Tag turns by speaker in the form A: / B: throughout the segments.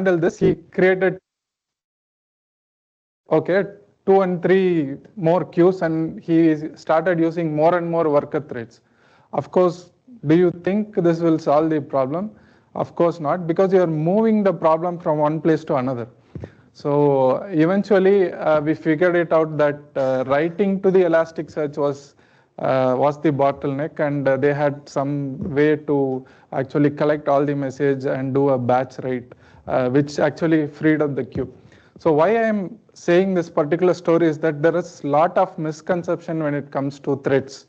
A: handle this, he created 2 and 3 more queues, and he started using more and more worker threads. Of course, do you think this will solve the problem? Of course not, because you are moving the problem from one place to another. So eventually, we figured it out that writing to the Elasticsearch was the bottleneck, and they had some way to actually collect all the message and do a batch write, which actually freed up the queue. So why I am saying this particular story is that there is a lot of misconception when it comes to threads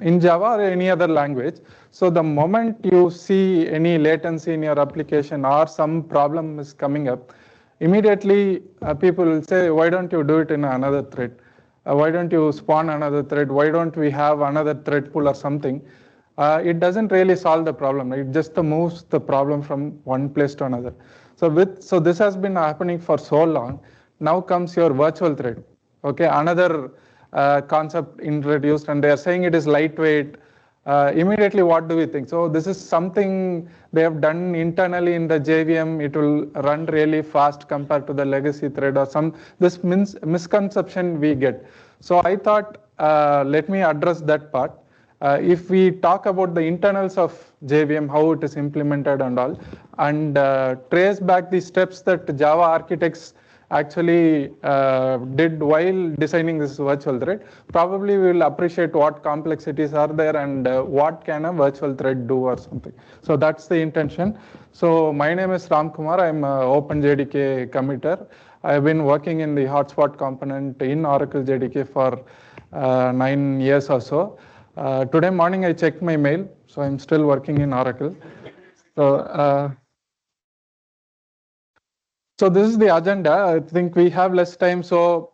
A: in Java or any other language. So the moment you see any latency in your application or some problem is coming up, immediately people will say, why don't you do it in another thread? Why don't you spawn another thread? Why don't we have another thread pool or something? It doesn't really solve the problem. It just moves the problem from one place to another. So this has been happening for so long. Now comes your virtual thread. Okay, another concept introduced, and they are saying it is lightweight. Immediately, what do we think? So this is something they have done internally in the JVM. It will run really fast compared to the legacy thread or this misconception we get. So I thought, let me address that part. If we talk about the internals of JVM, how it is implemented and all, and trace back the steps that Java architects actually did while designing this virtual thread, probably we will appreciate what complexities are there and what can a virtual thread do or something. So that's the intention. So my name is Ram Kumar. I'm an OpenJDK committer. I've been working in the hotspot component in Oracle JDK for 9 years or so. Today morning I checked my mail, so I'm still working in Oracle. So this is the agenda. I think we have less time, so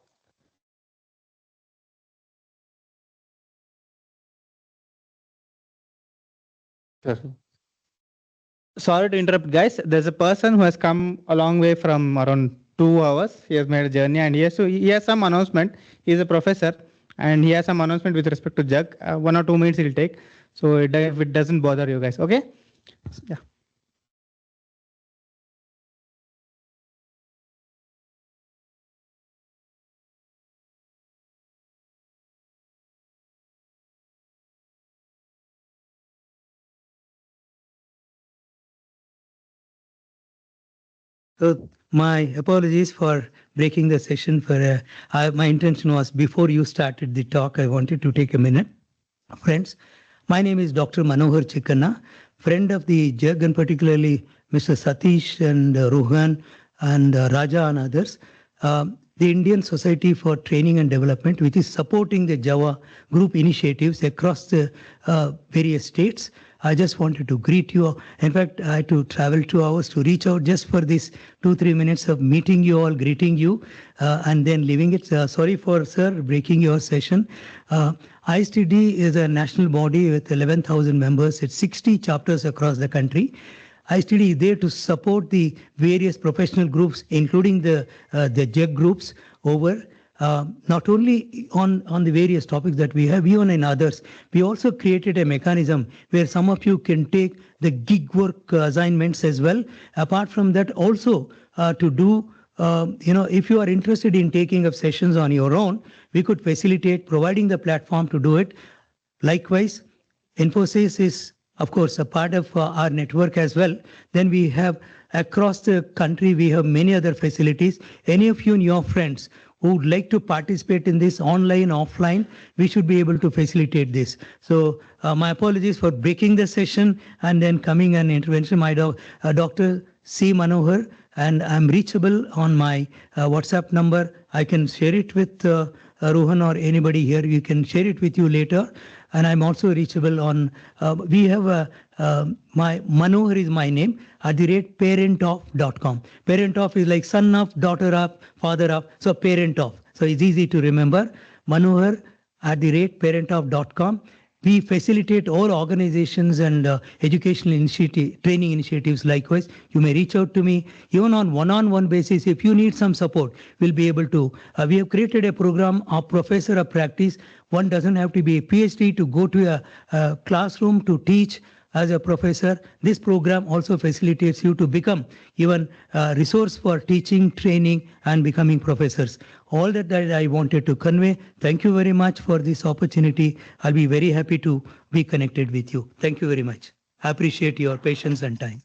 B: sorry to interrupt, guys. There's a person who has come a long way from around 2 hours. He has made a journey, and he has some announcement. He's a professor, and he has some announcement with respect to JUG. 1 or 2 minutes he'll take. So if it doesn't bother you guys, okay? Yeah.
C: So my apologies for breaking the session. My intention was before you started the talk, I wanted to take a minute. Friends, my name is Dr. Manohar Chikkanna, friend of the JUG and particularly Mr. Satish and Rohan and Raja and others. The Indian Society for Training and Development, which is supporting the Java group initiatives across the various states. I just wanted to greet you. In fact, I had to travel 2 hours to reach out just for this 2-3 minutes of meeting you all, greeting you, and then leaving it. Sorry for, sir, breaking your session. ISTD is a national body with 11,000 members at 60 chapters across the country. ISTD is there to support the various professional groups, including the JUG groups over. Not only on the various topics that we have, even in others. We also created a mechanism where some of you can take the gig work assignments as well. Apart from that, also to do, if you are interested in taking up sessions on your own, we could facilitate providing the platform to do it. Likewise, Infosys is, of course, a part of our network as well. Then we have across the country, we have many other facilities. Any of you and your friends who would like to participate in this online, offline, we should be able to facilitate this. So my apologies for breaking the session and then coming an intervention. My Dr. C. Manohar, and I'm reachable on my WhatsApp number. I can share it with Rohan or anybody here. You can share it with you later. And I'm also reachable on, we have my Manohar is my name, @parentof.com. Parent of is like son of, daughter of, father of, so parent of. So it's easy to remember. Manohar @parentof.com. We facilitate all organizations and educational training initiatives. Likewise, you may reach out to me even on one-on-one basis. If you need some support, we'll be able to. We have created a program of professor of practice. One doesn't have to be a PhD to go to a classroom to teach as a professor, this program also facilitates you to become even a resource for teaching, training, and becoming professors. All that I wanted to convey. Thank you very much for this opportunity. I'll be very happy to be connected with you. Thank you very much. I appreciate your patience and time.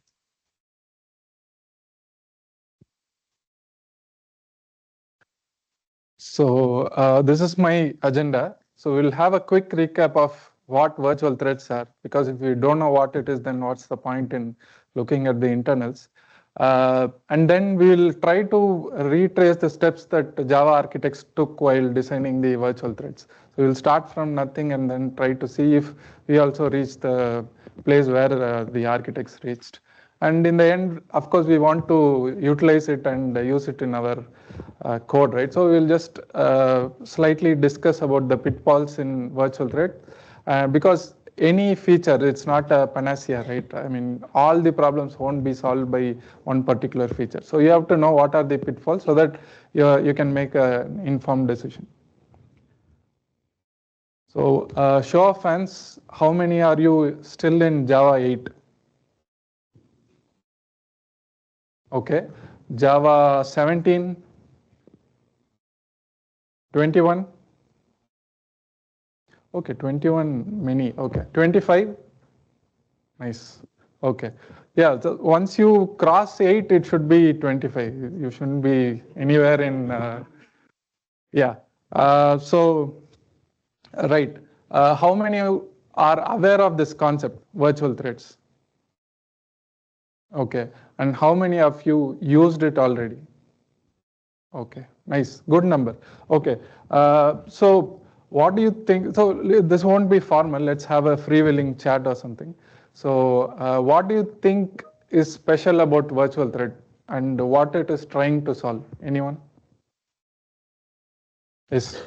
A: So this is my agenda. So we'll have a quick recap of what virtual threads are, because if you don't know what it is, then what's the point in looking at the internals? And then we'll try to retrace the steps that Java architects took while designing the virtual threads. So we'll start from nothing and then try to see if we also reach the place where the architects reached. And in the end, of course, we want to utilize it and use it in our code, right? So we'll just slightly discuss about the pitfalls in virtual thread, because any feature, it's not a panacea, right? I mean, all the problems won't be solved by one particular feature. So you have to know what are the pitfalls so that you can make an informed decision. So show of hands, how many are you still in Java 8? Okay, Java 17, 21. Okay, 21 many. Okay, 25. Nice. Okay. Yeah, so once you cross 8, it should be 25. You shouldn't be anywhere in. Yeah. Right. How many are aware of this concept, virtual threads? Okay. And how many of you used it already? Okay. Nice. Good number. Okay. So what do you think? So this won't be formal. Let's have a freewheeling chat or something. So what do you think is special about virtual thread and what it is trying to solve? Anyone? Yes.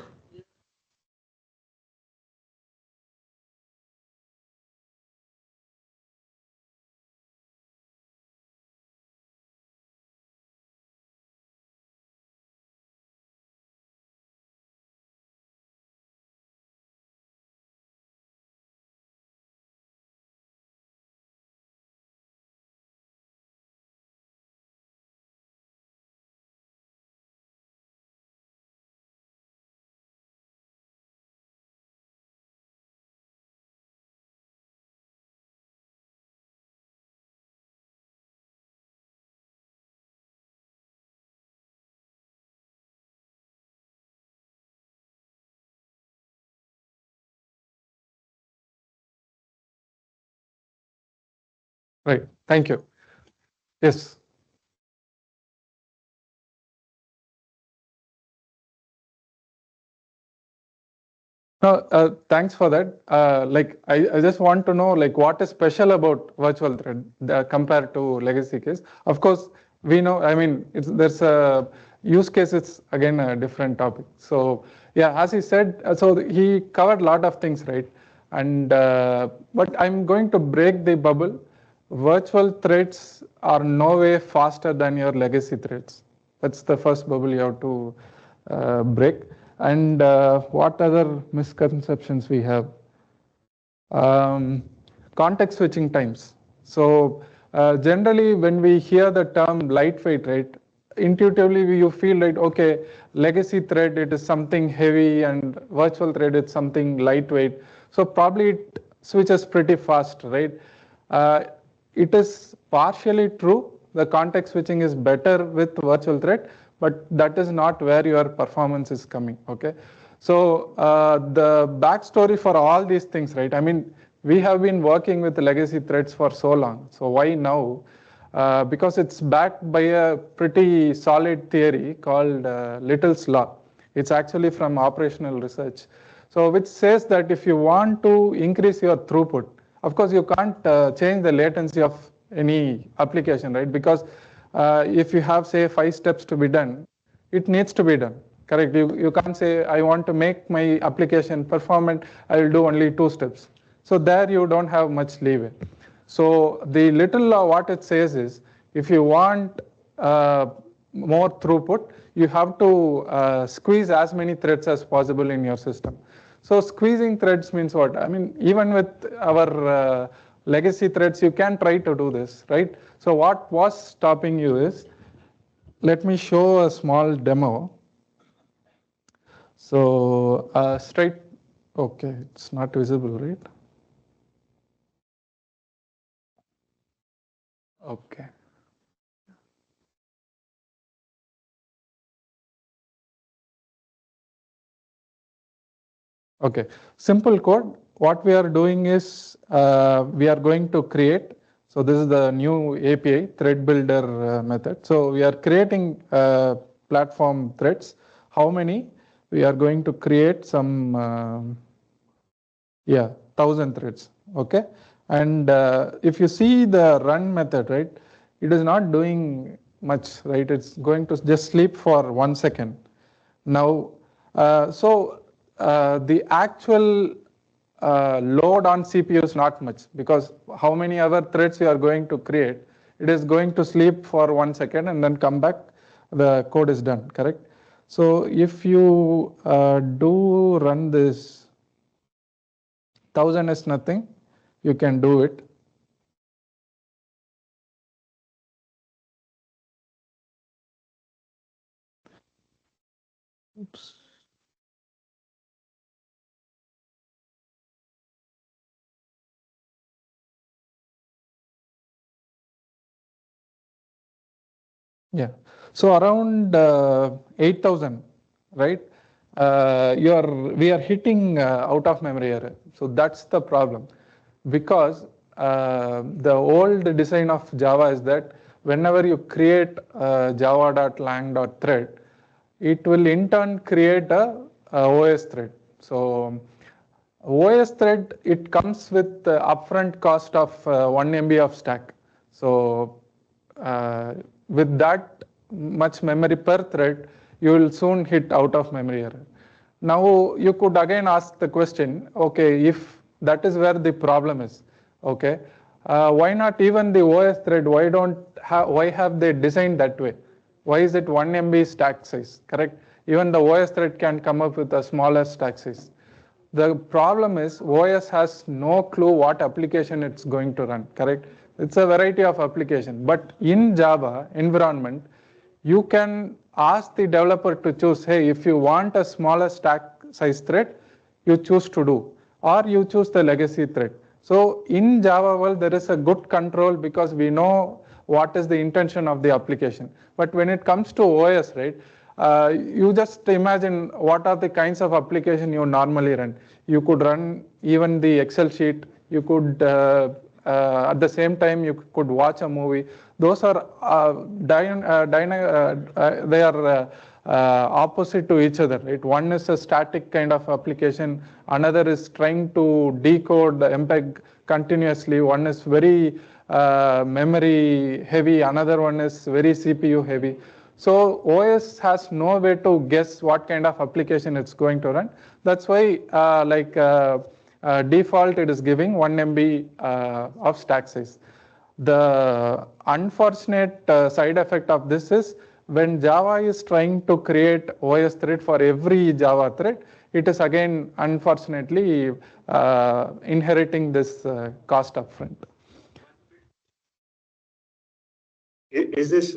A: Right. Thank you. Yes. No, thanks for that. I just want to know, like, what is special about virtual thread compared to legacy case? Of course, we know. I mean, there's a use case. It's again a different topic. So yeah, as he said, so he covered a lot of things, right? And but I'm going to break the bubble. Virtual threads are no way faster than your legacy threads. That's the first bubble you have to break. And what other misconceptions we have? Context switching times. So generally, when we hear the term lightweight, right, intuitively you feel like, okay, legacy thread, it is something heavy, and virtual thread, it's something lightweight. So probably it switches pretty fast, right? It is partially true. The context switching is better with virtual thread, but that is not where your performance is coming, okay? So the backstory for all these things, right? I mean, we have been working with legacy threads for so long. So why now? Because it's backed by a pretty solid theory called Little's Law. It's actually from operational research. So which says that if you want to increase your throughput, of course, you can't change the latency of any application, right? Because if you have, say, 5 steps to be done, it needs to be done, correct? You can't say, I want to make my application performant, I will do only 2 steps. So there you don't have much leeway. So the little law, what it says is, if you want more throughput, you have to squeeze as many threads as possible in your system. So squeezing threads means what? I mean, even with our legacy threads, you can try to do this, right? So what was stopping you is, let me show a small demo. So straight, okay, it's not visible, right? Okay. Okay, simple code. What we are doing is we are going to create. So this is the new API thread builder method. So we are creating platform threads. How many? We are going to create some, 1,000 threads. Okay, and if you see the run method, right, it is not doing much, right? It's going to just sleep for 1 second. Now, the actual load on CPU is not much, because how many other threads you are going to create, it is going to sleep for 1 second and then come back, the code is done, correct? So if you do run this, 1,000 is nothing, you can do it. Oops. Yeah, so around 8,000, right? We are hitting out of memory error. So that's the problem, because the old design of Java is that whenever you create java.lang.thread, it will in turn create a OS thread. So OS thread, it comes with the upfront cost of 1 MB of stack. So with that much memory per thread, you will soon hit out of memory error. Now you could again ask the question, okay, if that is where the problem is, okay, why not even the OS thread? Why have they designed that way? Why is it 1 MB stack size? Correct. Even the OS thread can come up with a smaller stack size. The problem is OS has no clue what application it's going to run, correct? It's a variety of application, but in Java environment, you can ask the developer to choose, hey, if you want a smaller stack size thread, you choose to do, or you choose the legacy thread. So in Java world, there is a good control because we know what is the intention of the application. But when it comes to OS, right, you just imagine what are the kinds of application you normally run. You could run even the Excel sheet. You could, at the same time, you could watch a movie. Those are they are opposite to each other, right? One is a static kind of application. Another is trying to decode the MPEG continuously. One is very memory heavy. Another one is very CPU heavy. So OS has no way to guess what kind of application it's going to run. That's why default it is giving 1 MB of stack size. The unfortunate side effect of this is when Java is trying to create OS thread for every Java thread, it is again unfortunately inheriting this cost upfront.
D: Is this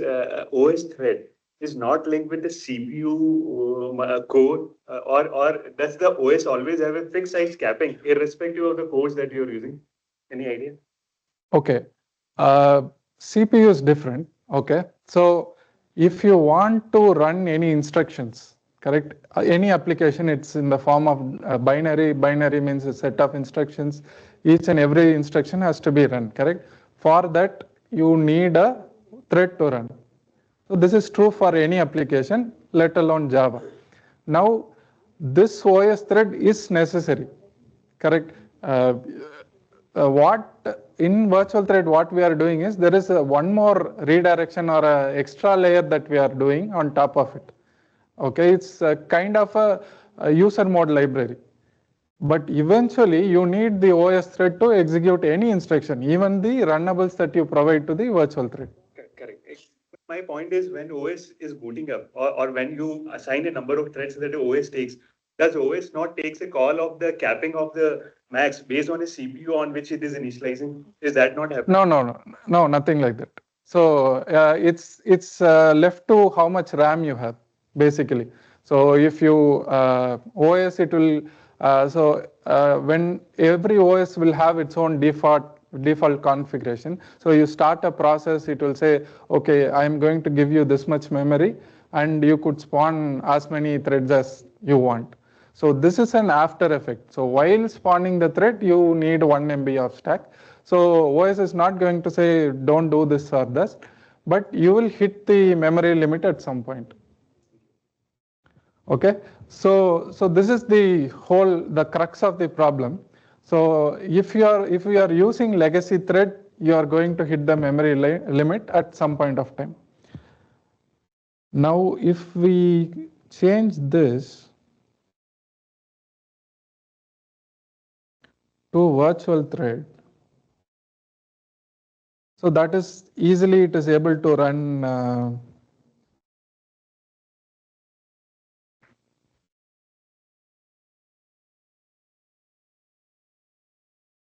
D: OS thread is not linked with the CPU core, or does the OS always have a fixed size capping irrespective of the cores that you're using? Any idea?
A: Okay, CPU is different. Okay, so if you want to run any instructions, correct, any application, it's in the form of binary. Binary means a set of instructions. Each and every instruction has to be run, correct? For that, you need a thread to run. So this is true for any application, let alone Java. Now, this OS thread is necessary, correct? What in virtual thread, what we are doing is there is one more redirection or a extra layer that we are doing on top of it. Okay, it's a kind of a user mode library. But eventually, you need the OS thread to execute any instruction, even the runnables that you provide to the virtual thread.
D: Correct. My point is when OS is booting up, or when you assign a number of threads that the OS takes, Does OS not takes a call of the capping of the max based on a CPU on which it is initializing? Is that not happening?
A: No, nothing like that. So it's left to how much RAM you have, basically. So if you OS, it will when every OS will have its own default configuration. So you start a process, it will say, okay, I am going to give you this much memory, and you could spawn as many threads as you want. So this is an after effect. So while spawning the thread, you need 1 MB of stack. So OS is not going to say don't do this or this, but you will hit the memory limit at some point. Okay, so this is the crux of the problem. So if you are using legacy thread, you are going to hit the memory limit at some point of time. Now, if we change this to virtual thread, so that is easily it is able to run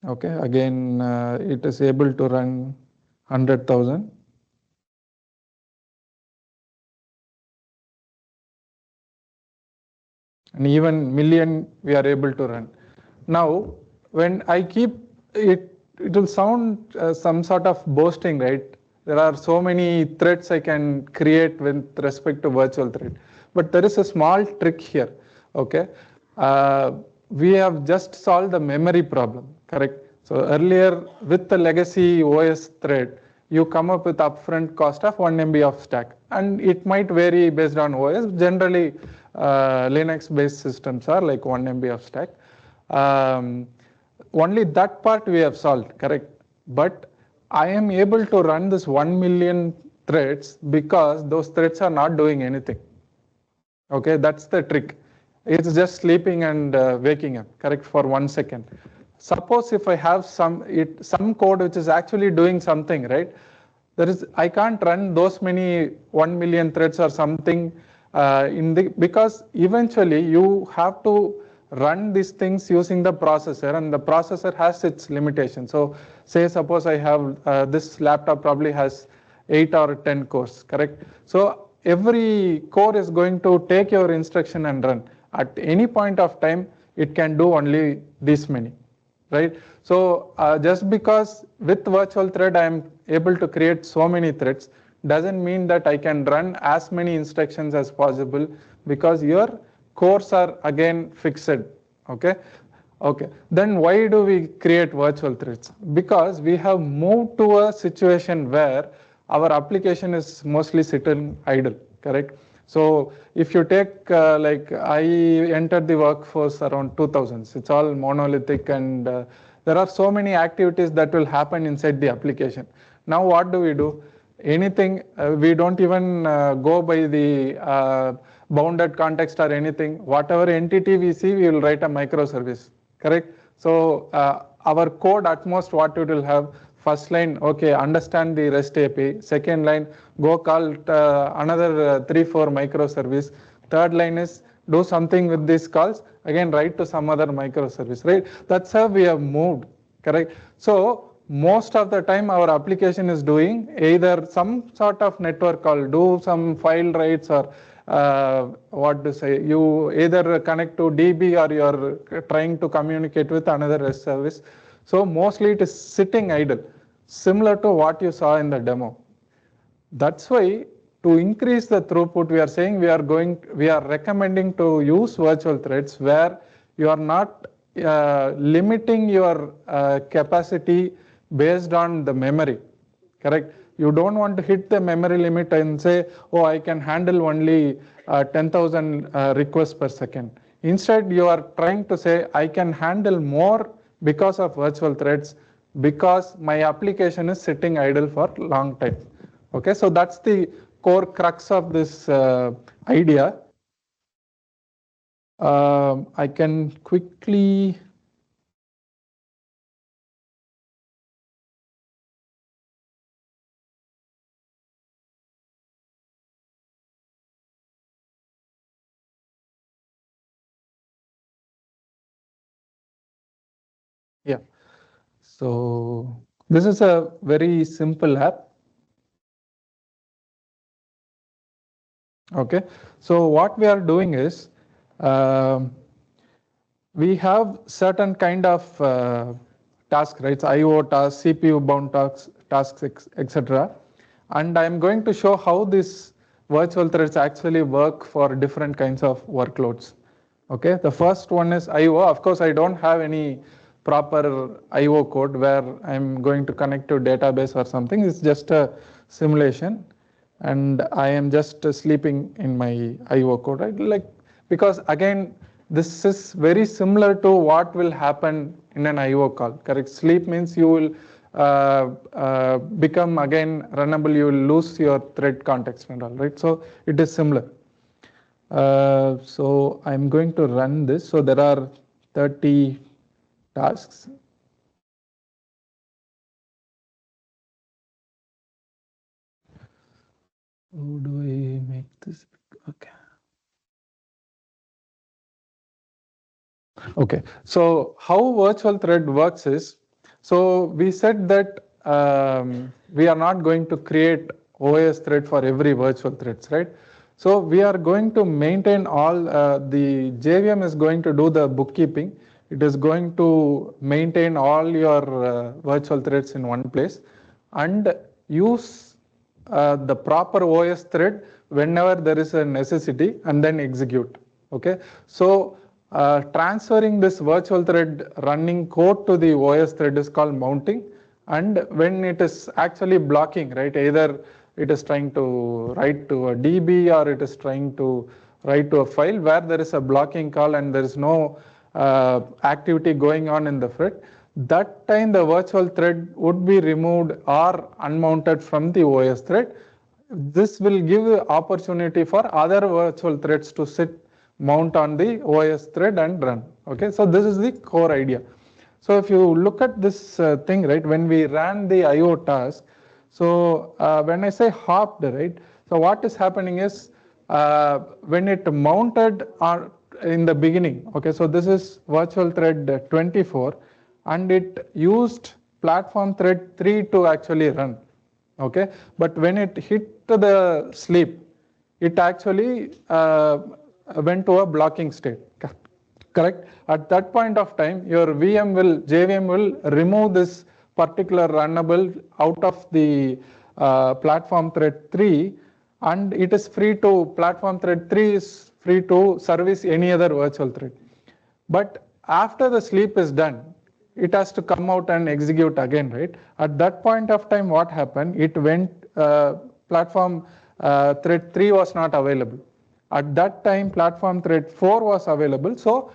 A: okay, again it is able to run 100,000. And even million we are able to run. Now, when I keep it, it will sound some sort of boasting, right? There are so many threads I can create with respect to virtual thread. But there is a small trick here, okay? We have just solved the memory problem, correct? So earlier with the legacy OS thread, you come up with upfront cost of 1 MB of stack, and it might vary based on OS. Generally, Linux-based systems are like 1 MB of stack. Only that part we have solved, correct? But I am able to run this 1 million threads because those threads are not doing anything. Okay, that's the trick. It's just sleeping and waking up, correct, for 1 second. Suppose if I have some code which is actually doing something, right? I can't run those many 1 million threads or something because eventually you have to run these things using the processor, and the processor has its limitations. So say suppose I have this laptop probably has 8 or 10 cores, correct? So every core is going to take your instruction and run. At any point of time, it can do only this many, right? So just because with virtual thread I am able to create so many threads doesn't mean that I can run as many instructions as possible, because your cores are again fixed. Okay, then why do we create virtual threads? Because we have moved to a situation where our application is mostly sitting idle, correct? So if you take like I entered the workforce around 2000s, it's all monolithic, and there are so many activities that will happen inside the application. Now what do? Anything, we don't even go by the bounded context or anything. Whatever entity we see, we will write a microservice, correct? So our code at most what it will have, first line, okay, understand the REST API. Second line, go call another 3-4 microservice. Third line is do something with these calls, again write to some other microservice, right? That's how we have moved, correct? So most of the time our application is doing either some sort of network call, do some file writes, or what to say, you either connect to DB or you're trying to communicate with another REST service. So mostly it is sitting idle, similar to what you saw in the demo. That's why to increase the throughput, we are saying we are recommending to use virtual threads where you are not limiting your capacity based on the memory, correct? You don't want to hit the memory limit and say, oh, I can handle only 10,000 requests per second. Instead, you are trying to say, I can handle more because of virtual threads, because my application is sitting idle for long time. Okay, so that's the core crux of this idea. I can quickly So this is a very simple app. Okay, so what we are doing is we have certain kind of tasks, right? IO tasks, CPU bound tasks, etc. And I'm going to show how these virtual threads actually work for different kinds of workloads. Okay, the first one is IO. Of course, I don't have any proper IO code where I'm going to connect to database or something. It's just a simulation, and I am just sleeping in my IO code, right? Like, because again, this is very similar to what will happen in an IO call, correct? Sleep means you will become again runnable, you will lose your thread context and all, right? So it is similar. So I'm going to run this. So there are 30 tasks. How do I make this? Okay. Okay, so how virtual thread works is, so we said that we are not going to create OS thread for every virtual threads, right? So we are going to maintain all, the JVM is going to do the bookkeeping. It is going to maintain all your virtual threads in one place and use the proper OS thread whenever there is a necessity and then execute. Okay, so transferring this virtual thread running code to the OS thread is called mounting. And when it is actually blocking, right, either it is trying to write to a DB or it is trying to write to a file where there is a blocking call and there is no activity going on in the thread, that time the virtual thread would be removed or unmounted from the OS thread. This will give opportunity for other virtual threads to sit, mount on the OS thread and run. Okay, so this is the core idea. So if you look at this thing, right, when we ran the IO task, so when I say hopped, right, so what is happening is when it mounted in the beginning, okay, so this is virtual thread 24 and it used platform thread 3 to actually run. Okay, but when it hit the sleep, it actually went to a blocking state. Correct. At that point of time, your JVM will remove this particular runnable out of the platform thread 3, and it is free to, platform thread 3 is free to service any other virtual thread. But after the sleep is done, it has to come out and execute again, right? At that point of time, what happened? It went, platform thread 3 was not available. At that time, platform thread 4 was available. So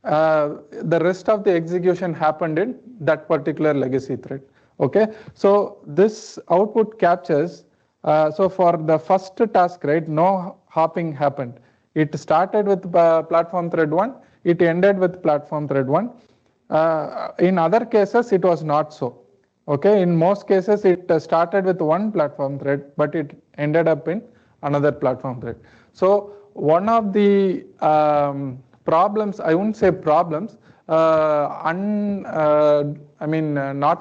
A: the rest of the execution happened in that particular legacy thread. Okay, so this output captures, so for the first task, right, no hopping happened. It started with platform thread 1, it ended with platform thread 1. In other cases, it was not so. Okay, in most cases, it started with one platform thread, but it ended up in another platform thread. So one of the problems, I wouldn't say problems, not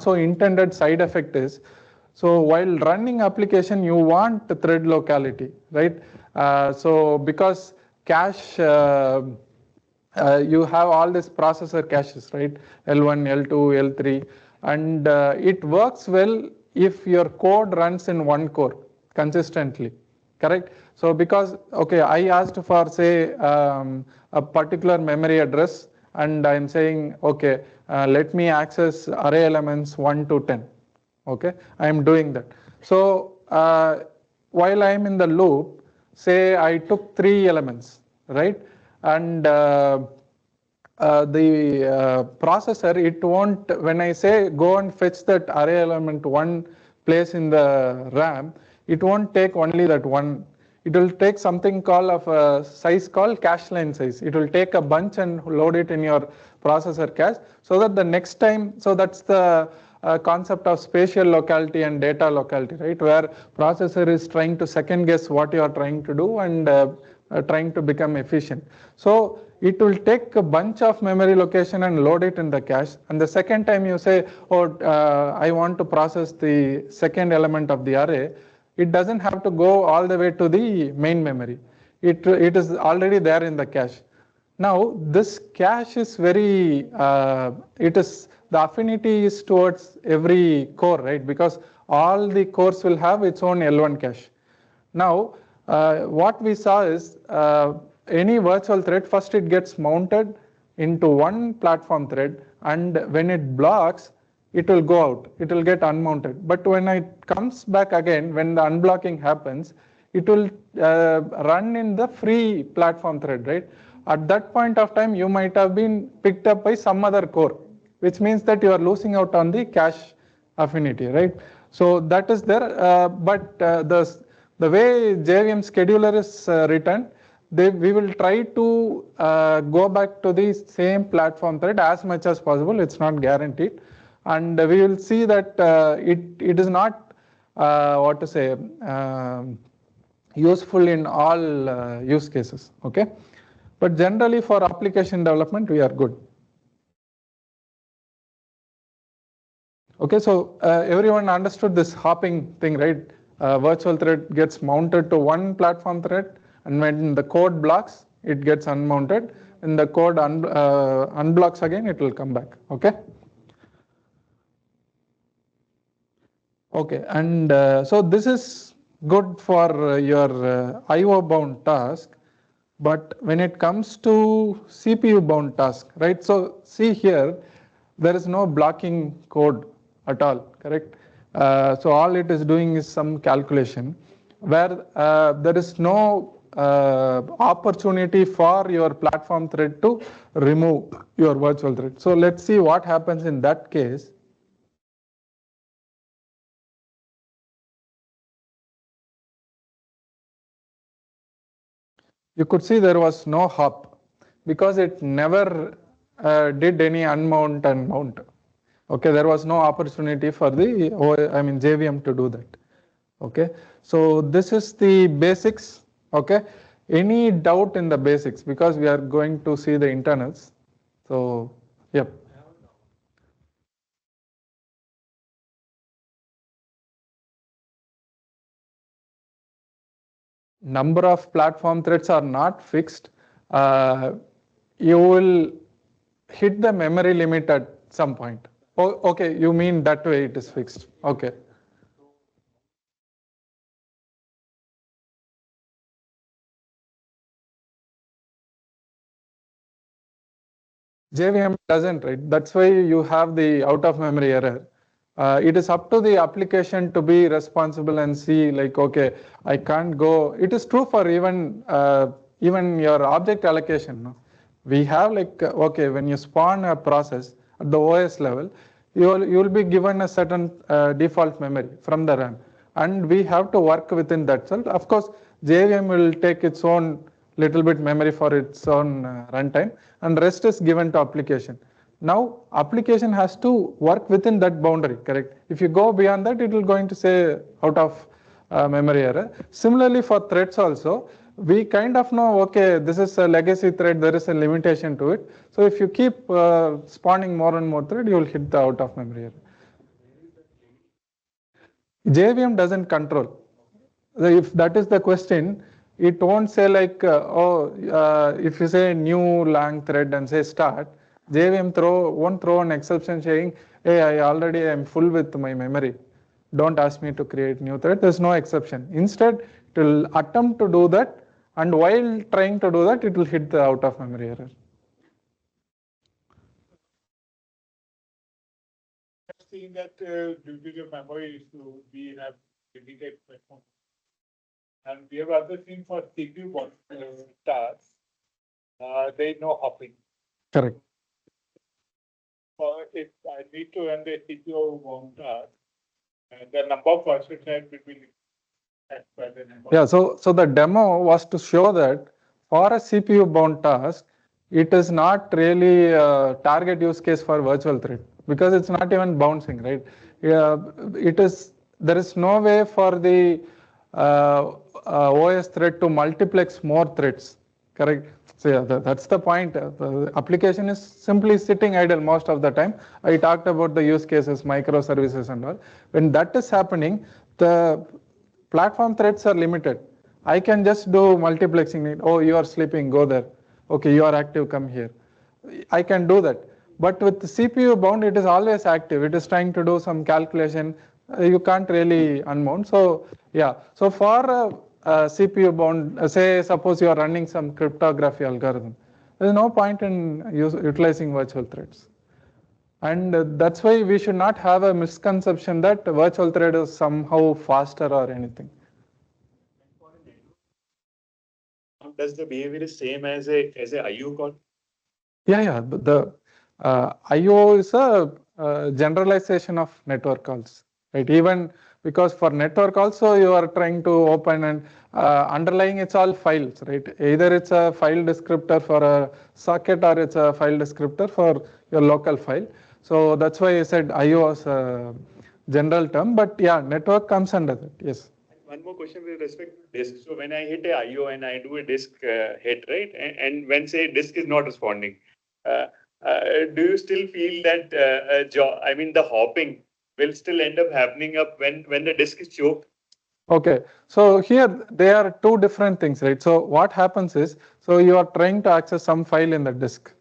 A: so intended side effect is, so while running application, you want the thread locality, right? So because cache, you have all these processor caches, right? L1, L2, L3, and it works well if your code runs in one core consistently, correct? So because, okay, I asked for, say, a particular memory address, and I'm saying, okay, let me access array elements 1 to 10. Okay, I'm doing that. So while I'm in the loop, say I took 3 elements, right? And the processor, it won't, when I say go and fetch that array element 1 place in the RAM, it won't take only that one. It will take something called of a size called cache line size. It will take a bunch and load it in your processor cache, so that the next time, so that's the concept of spatial locality and data locality, right? Where processor is trying to second guess what you are trying to do and trying to become efficient. So it will take a bunch of memory location and load it in the cache. And the second time you say, oh, I want to process the second element of the array, it doesn't have to go all the way to the main memory. It is already there in the cache. Now, this cache is very, the affinity is towards every core, right? Because all the cores will have its own L1 cache. Now, what we saw is any virtual thread, first it gets mounted into one platform thread, and when it blocks, it will go out, it will get unmounted. But when it comes back again, when the unblocking happens, it will run in the free platform thread, right? At that point of time, you might have been picked up by some other core, which means that you are losing out on the cache affinity, right? So that is there, but the way JVM scheduler is written, we will try to go back to the same platform thread as much as possible. It's not guaranteed. And we will see that it is not, useful in all use cases, okay? But generally for application development, we are good. Okay, so everyone understood this hopping thing, right? Virtual thread gets mounted to one platform thread, and when the code blocks, it gets unmounted. And the code unblocks again, it will come back, okay? Okay, and so this is good for your IO bound task, but when it comes to CPU bound task, right? So see here, there is no blocking code at all, correct? So all it is doing is some calculation where there is no opportunity for your platform thread to remove your virtual thread. So let's see what happens in that case. You could see there was no hop because it never did any unmount and mount. Okay, there was no opportunity for the JVM to do that. Okay, so this is the basics. Okay, any doubt in the basics, because we are going to see the internals. So, yep. Number of platform threads are not fixed. You will hit the memory limit at some point. Oh, okay, you mean that way it is fixed. Okay. JVM doesn't, right? That's why you have the out of memory error. It is up to the application to be responsible and see like, okay, I can't go. It is true for even your object allocation. No? We have like, okay, when you spawn a process at the OS level, you will be given a certain default memory from the RAM, and we have to work within that. So of course, JVM will take its own little bit memory for its own runtime, and rest is given to application. Now, application has to work within that boundary, correct? If you go beyond that, it will going to say out of memory error. Similarly, for threads also, we kind of know, okay, this is a legacy thread, there is a limitation to it. So if you keep spawning more and more thread, you will hit the out of memory error. JVM doesn't control. If that is the question, it won't say like, if you say new lang thread and say start, JVM won't throw an exception saying, hey, I already am full with my memory. Don't ask me to create new thread. There's no exception. Instead, it will attempt to do that, and while trying to do that, it will hit the out of memory error.
E: I've seen that due to the memory issue, we have limited platform. And we have also seen for CPU bound tasks, there is no hopping.
A: Correct.
E: If I need to run the CPU bound task, the number of processors will be as per the number.
A: Yeah, so the demo was to show that for a CPU bound task, it is not really a target use case for virtual thread because it's not even bouncing, right? There is no way for the OS thread to multiplex more threads correct? So yeah, that's the point. The application is simply sitting idle most of the time. I talked about the use cases, microservices and all. When that is happening, the platform threads are limited. I can just do multiplexing. Oh, you are sleeping, go there. Okay, you are active, come here. I can do that. But with the CPU bound, it is always active. It is trying to do some calculation. You can't really unmount. So yeah, so for CPU bound, say suppose you are running some cryptography algorithm, there is no point in utilizing virtual threads. And that's why we should not have a misconception that virtual thread is somehow faster or anything.
D: Does the behavior is same as a IO call?
A: Yeah. The IO is a generalization of network calls, right? Even because for network also you are trying to open and underlying it's all files, right? Either it's a file descriptor for a socket or it's a file descriptor for your local file. So that's why I said IO as a general term, but yeah, network comes under that, yes.
D: One more question with respect to disk. So when I hit a IO and I do a disk hit, right? And when say disk is not responding, do you still feel that the hopping will still end up happening up when the disk is choked?
A: Okay, so here there are two different things, right? So what happens is, so you are trying to access some file in the disk.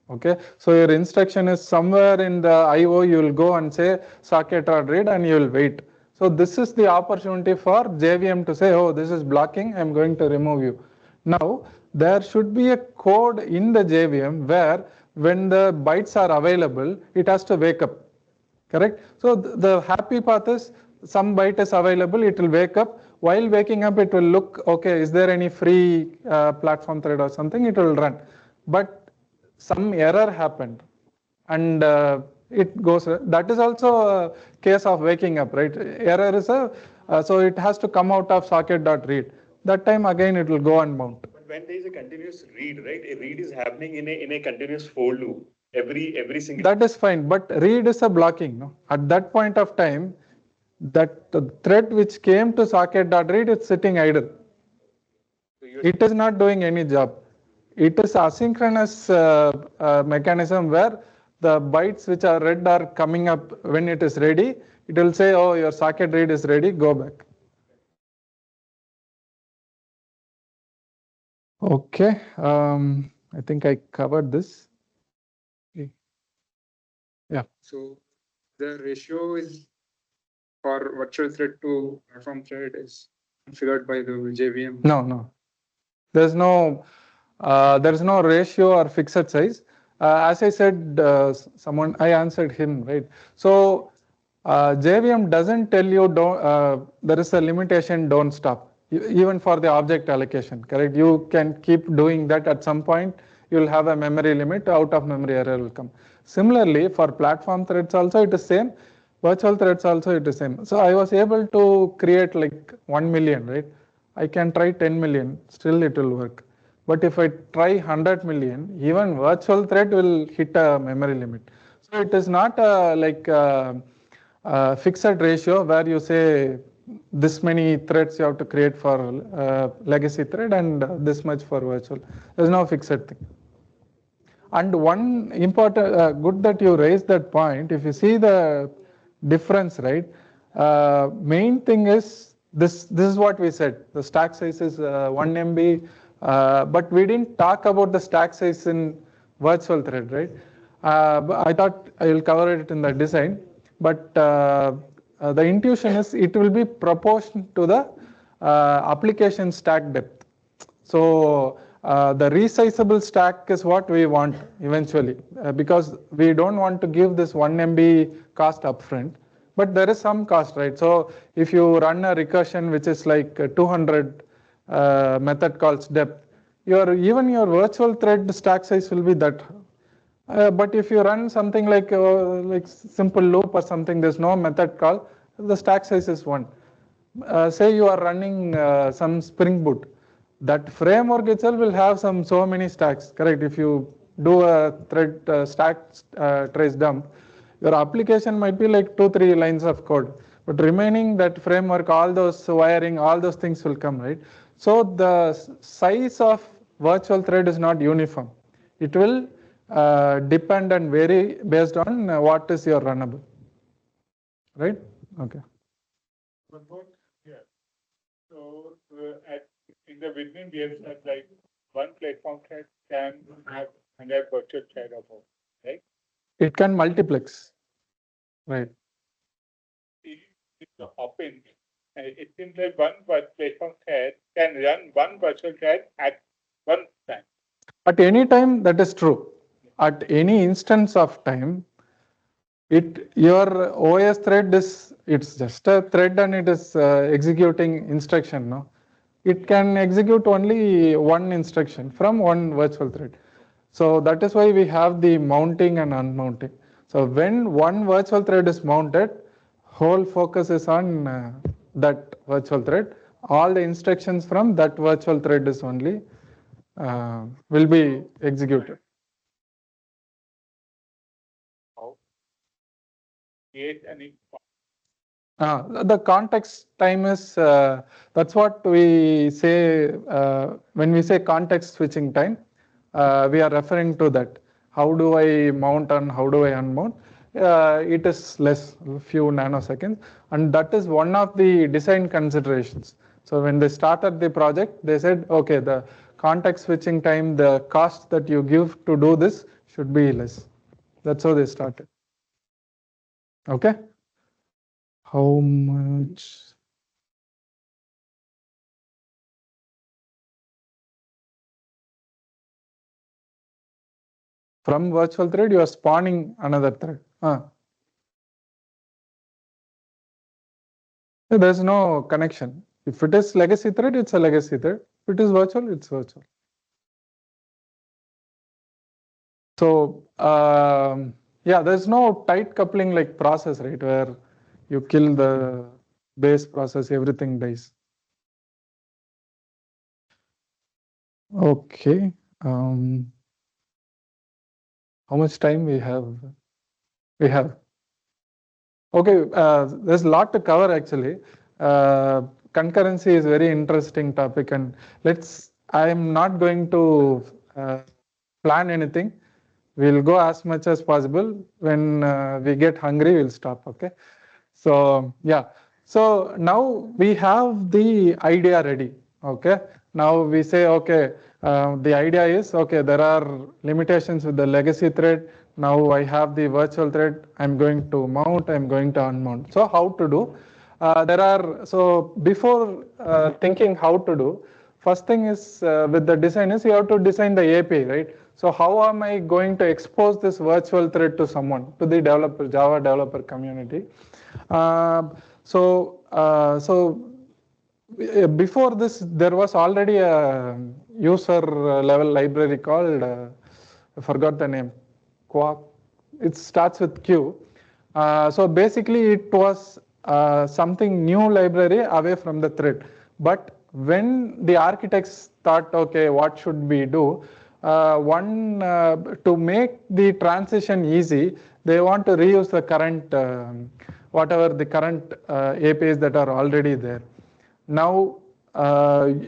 A: Okay, so your instruction is somewhere in the IO, you will go and say socket or read and you will wait. So this is the opportunity for JVM to say, oh, this is blocking, I'm going to remove you. Now, there should be a code in the JVM where when the bytes are available, it has to wake up, correct? So the happy path is some byte is available, it will wake up. While waking up, it will look, okay, is there any free platform thread or something, it will run. But some error happened and it goes, that is also a case of waking up, right? Error is so it has to come out of socket.read. That time again it will go unmount.
D: But when there is a continuous read, right? A read is happening in a continuous for loop every single.
A: That is fine, but read is a blocking. No? At that point of time, that thread which came to socket.read is sitting idle. It is not doing any job. It is asynchronous mechanism where the bytes which are read are coming up when it is ready. It will say, oh, your socket read is ready, go back. Okay, I think I covered this. Yeah.
F: So the ratio is for virtual thread to platform thread is configured by the JVM.
A: No. There's no ratio or fixed size. As I said, I answered him, right? So JVM doesn't tell you there is a limitation, don't stop. Even for the object allocation, correct? You can keep doing that. At some point, you'll have a memory limit, out of memory error will come. Similarly, for platform threads also it is same. Virtual threads also it is same. So I was able to create like 1 million, right? I can try 10 million, still it will work. But if I try 100 million, even virtual thread will hit a memory limit. So it is not like a fixed ratio where you say this many threads you have to create for legacy thread and this much for virtual. There's no fixed thing. And one important, good that you raised that point, if you see the difference, right? Main thing is, this is what we said, the stack size is 1 MB, but we didn't talk about the stack size in virtual thread, right? I thought I will cover it in the design, but the intuition is it will be proportional to the application stack depth. So the resizable stack is what we want eventually, because we don't want to give this 1 MB cost upfront, but there is some cost, right? So if you run a recursion which is like 200 method calls depth, even your virtual thread stack size will be that. But if you run something like simple loop or something, there's no method call, the stack size is 1. Say you are running some Spring Boot, that framework itself will have so many stacks, correct? If you do a thread stack trace dump, your application might be like 2-3 lines of code, but remaining that framework, all those wiring, all those things will come, right? So the size of virtual thread is not uniform. It will depend and vary based on what is your runnable. Right? Okay.
E: One more here. So in the beginning, we have said like one platform thread can have 100 virtual thread of all, right?
A: It can multiplex. Right.
E: If you hop in, it seems like one platform thread can run one virtual thread at one time.
A: At any time, that is true. At any instance of time, your OS thread it's just a thread and it is executing instruction. No, it can execute only one instruction from one virtual thread. So that is why we have the mounting and unmounting. So when one virtual thread is mounted, whole focus is on that virtual thread. All the instructions from that virtual thread is only will be executed.
E: Create any.
A: The context time is, that's what we say when we say context switching time, we are referring to that. How do I mount and how do I unmount? It is less, a few nanoseconds, and that is one of the design considerations. So when they started the project, they said, okay, the context switching time, the cost that you give to do this should be less. That's how they started. Okay. How much? From virtual thread, you are spawning another thread. There's no connection. If it is legacy thread, it's a legacy thread. If it is virtual, it's virtual. So yeah, there's no tight coupling like process, right, where you kill the base process, everything dies. Okay. How much time we have? We have. Okay, there's a lot to cover actually. Concurrency is a very interesting topic, and I'm not going to plan anything. We'll go as much as possible. When we get hungry, we'll stop. Okay. So yeah. So now we have the idea ready. Okay. Now we say, okay, the idea is, okay, there are limitations with the legacy thread. Now I have the virtual thread. I'm going to mount, I'm going to unmount. So how to do? So before thinking how to do, first thing is with the design is you have to design the API, right? So how am I going to expose this virtual thread to someone, to the Java developer community? Before this, there was already a user level library called, I forgot the name, Quark. It starts with Q. So basically, it was something new library away from the thread. But when the architects thought, okay, what should we do? To make the transition easy, they want to reuse the current, whatever the current APIs that are already there. Now,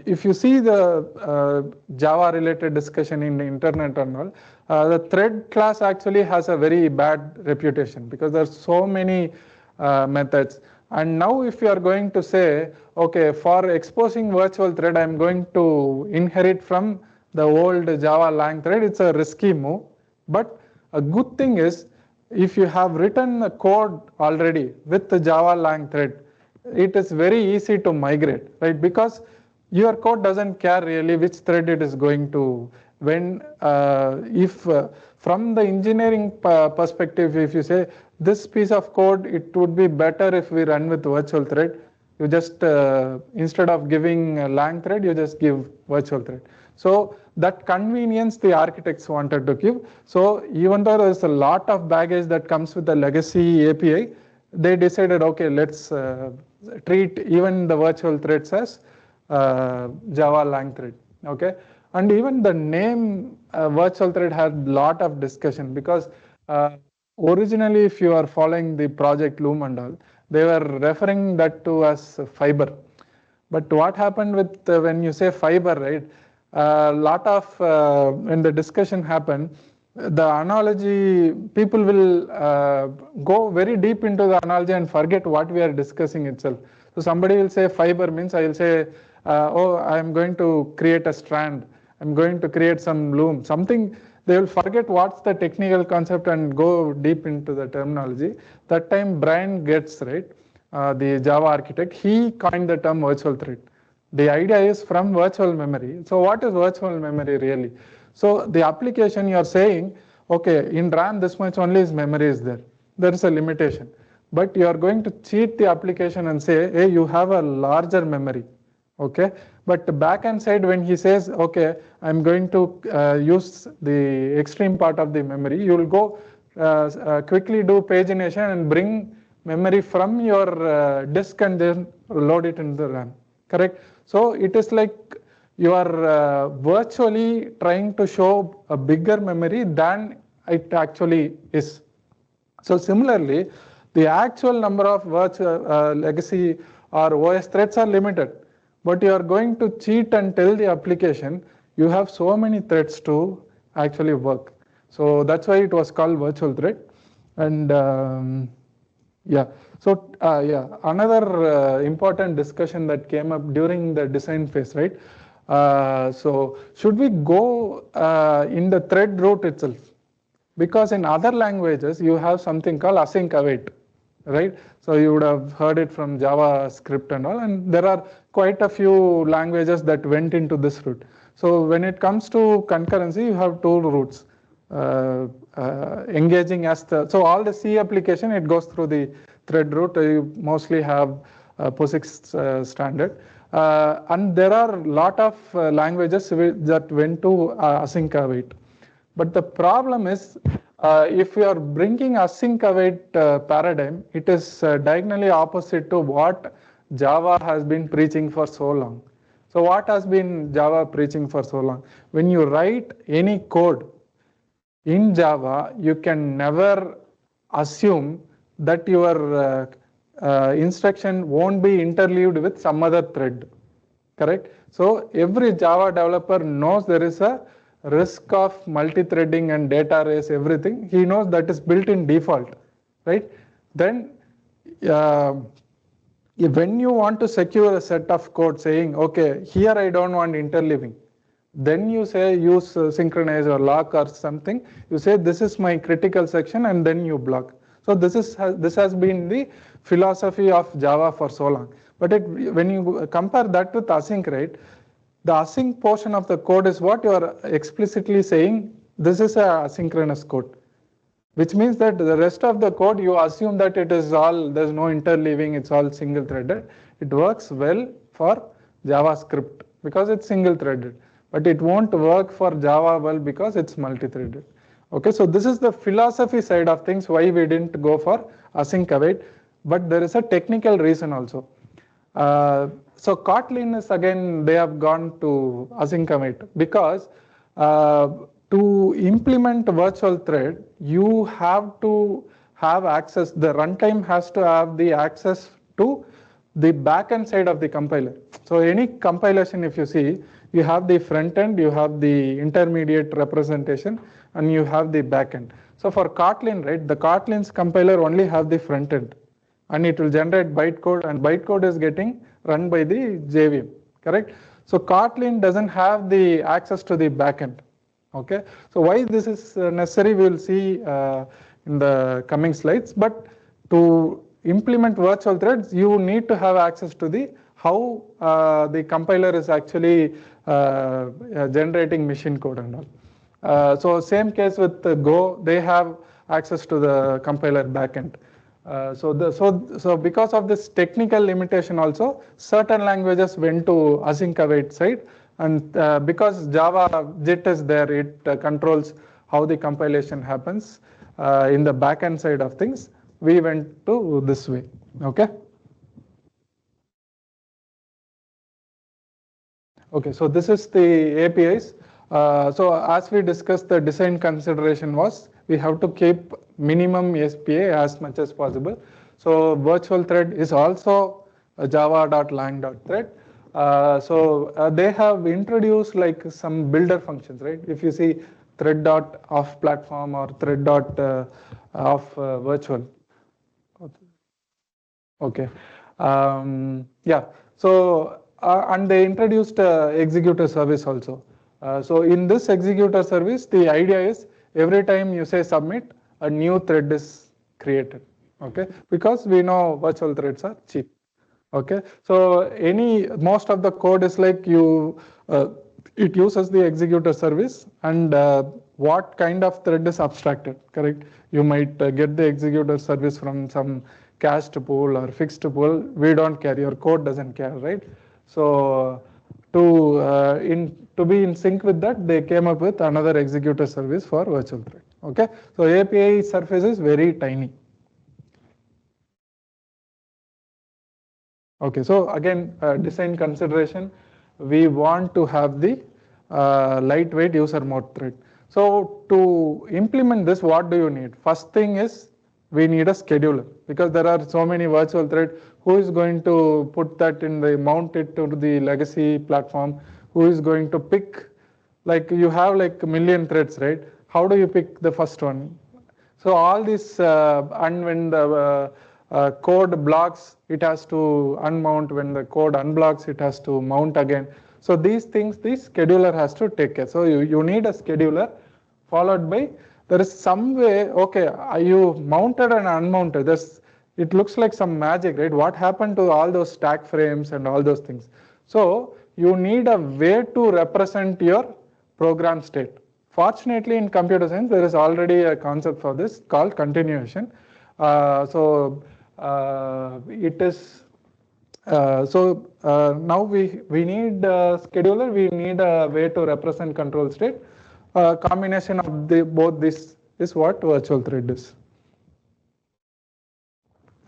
A: if you see the Java related discussion in the internet and all, the thread class actually has a very bad reputation because there's so many methods. And now if you are going to say, okay, for exposing virtual thread, I'm going to inherit from the old Java lang thread, it's a risky move. But a good thing is, if you have written the code already with the Java lang thread, it is very easy to migrate, right? Because your code doesn't care really which thread it is going to. From the engineering perspective, if you say this piece of code, it would be better if we run with virtual thread. You just, instead of giving a lang thread, you just give virtual thread. So that convenience the architects wanted to give. So even though there's a lot of baggage that comes with the legacy API, they decided, okay, let's treat even the virtual threads as Java lang thread. Okay, and even the name virtual thread had a lot of discussion because originally, if you are following the project Loom and all, they were referring that to as fiber. But what happened with when you say fiber, right? a lot of, when the discussion happened, the analogy, people will go very deep into the analogy and forget what we are discussing itself. So somebody will say fiber means, I will say, oh, I am going to create a strand, I'm going to create some loom, something. They will forget what's the technical concept and go deep into the terminology. That time Brian Getz, right, the Java architect, he coined the term virtual thread. The idea is from virtual memory. So what is virtual memory really? So the application you are saying, okay, in RAM this much only is memory is there. There is a limitation. But you are going to cheat the application and say, hey, you have a larger memory. Okay, but the backend side, when he says, okay, I'm going to use the extreme part of the memory, you will go quickly do pagination and bring memory from your disk and then load it in the RAM. Correct? So it is like you are virtually trying to show a bigger memory than it actually is. So similarly, the actual number of virtual legacy or OS threads are limited. But you are going to cheat and tell the application you have so many threads to actually work. So that's why it was called virtual thread. And yeah, so yeah, another important discussion that came up during the design phase, right? So should we go in the thread route itself? Because in other languages, you have something called async await, right? So you would have heard it from JavaScript and all, and there are quite a few languages that went into this route. So when it comes to concurrency, you have two routes. Engaging as so all the C application, it goes through the thread route. You mostly have POSIX standard. And there are a lot of languages that went to async await. But the problem is, if you are bringing async await paradigm, it is diagonally opposite to what Java has been preaching for so long. So what has been Java preaching for so long? When you write any code in Java, you can never assume that your instruction won't be interleaved with some other thread. Correct? So every Java developer knows there is a risk of multi-threading and data race, everything. He knows that is built in default, right? Then when you want to secure a set of code saying, okay, here I don't want interleaving, then you say use synchronize or lock or something. You say this is my critical section and then you block. So this has been the philosophy of Java for so long. But when you compare that with async, right? The async portion of the code is what you are explicitly saying, this is a asynchronous code, which means that the rest of the code, you assume that it is all, there's no interleaving, it's all single threaded. It works well for JavaScript because it's single threaded, but it won't work for Java well because it's multi-threaded. Okay, so this is the philosophy side of things, why we didn't go for async await, but there is a technical reason also. So Kotlin is again, they have gone to async await because to implement virtual thread, you have to have access, the runtime has to have the access to the backend side of the compiler. So any compilation, if you see, you have the front end, you have the intermediate representation, and you have the backend. So for Kotlin, right, the Kotlin's compiler only have the front end, and it will generate bytecode, and bytecode is getting run by the JVM, correct? So Kotlin doesn't have the access to the backend. Okay, so why this is necessary, we will see in the coming slides. But to implement virtual threads, you need to have access to the how the compiler is actually generating machine code and all. So same case with Go, they have access to the compiler backend. So because of this technical limitation also, certain languages went to async await side, and because Java JIT is there, it controls how the compilation happens in the backend side of things. We went to this way. Okay. Okay, so this is the APIs. So as we discussed, the design consideration was we have to keep minimum SPA as much as possible. So virtual thread is also a java.lang.thread. They have introduced like some builder functions, right? If you see thread dot off platform or thread dot off virtual. Okay. Yeah. And they introduced executor service also. So in this executor service, the idea is every time you say submit, a new thread is created. Okay. Because we know virtual threads are cheap. Okay. So most of the code is like it uses the executor service, and what kind of thread is abstracted, correct? You might get the executor service from some cached pool or fixed pool. We don't care. Your code doesn't care, right? So to be in sync with that, they came up with another executor service for virtual thread. Okay. So API surface is very tiny. Okay, so again, design consideration, we want to have the lightweight user mode thread. So to implement this, what do you need? First thing is we need a scheduler, because there are so many virtual threads. Who is going to put that mount it to the legacy platform? Who is going to pick, like you have like a million threads, right? How do you pick the first one? So all this, and when the code blocks, it has to unmount. When the code unblocks, it has to mount again. So these things, the scheduler has to take care. So you need a scheduler, followed by, there is some way, okay, you mounted and unmounted. It looks like some magic, right? What happened to all those stack frames and all those things? So you need a way to represent your program state. Fortunately, in computer science, there is already a concept for this called continuation. It is now we need a scheduler. We need a way to represent control state. Combination of both this is what virtual thread is.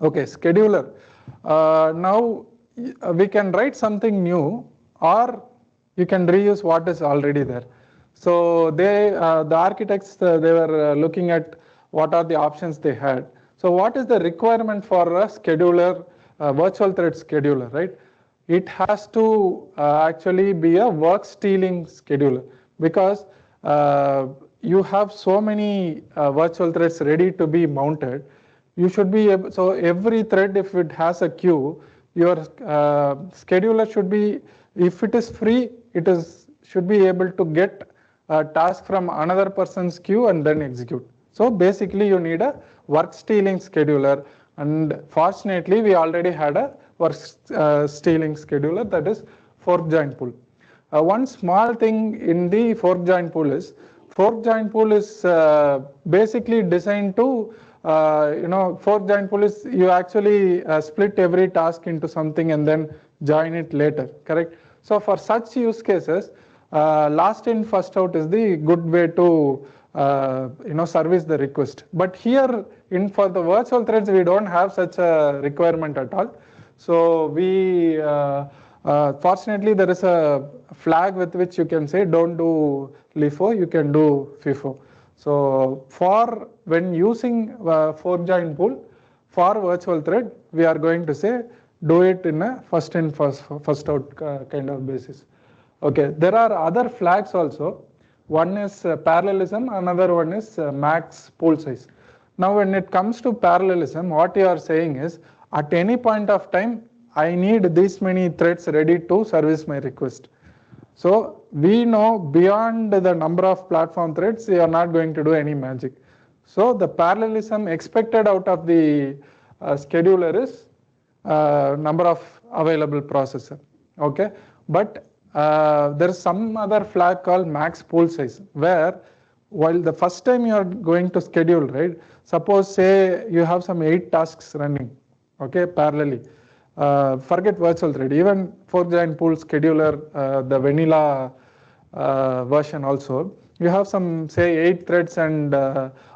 A: Okay, scheduler. Now we can write something new, or you can reuse what is already there. So the architects, they were looking at what are the options they had. So what is the requirement for a scheduler, virtual thread scheduler, right? It has to actually be a work stealing scheduler, because you have so many virtual threads ready to be mounted. You should be able, so every thread, if it has a queue, your scheduler should be, if it is free, should be able to get a task from another person's queue and then execute. So basically you need a work stealing scheduler, and fortunately we already had a work stealing scheduler, that is fork join pool. One small thing in the fork join pool is, basically designed to, fork join pool is, you actually split every task into something and then join it later, correct? So for such use cases, last in first out is the good way to service the request. But here for the virtual threads, we don't have such a requirement at all. So we fortunately there is a flag with which you can say don't do LIFO, you can do FIFO. So for when using fork join pool for virtual thread, we are going to say do it in a first in first out kind of basis. Okay, there are other flags also. One is parallelism, another one is max pool size. Now when it comes to parallelism, what you are saying is, at any point of time, I need this many threads ready to service my request. So we know beyond the number of platform threads, you are not going to do any magic. So the parallelism expected out of the scheduler is number of available processor. Okay, but there is some other flag called max pool size, where while the first time you are going to schedule, right? Suppose say you have some 8 tasks running, okay, parallelly. Forget virtual thread, even fork join pool scheduler, the vanilla version also, you have some say 8 threads, and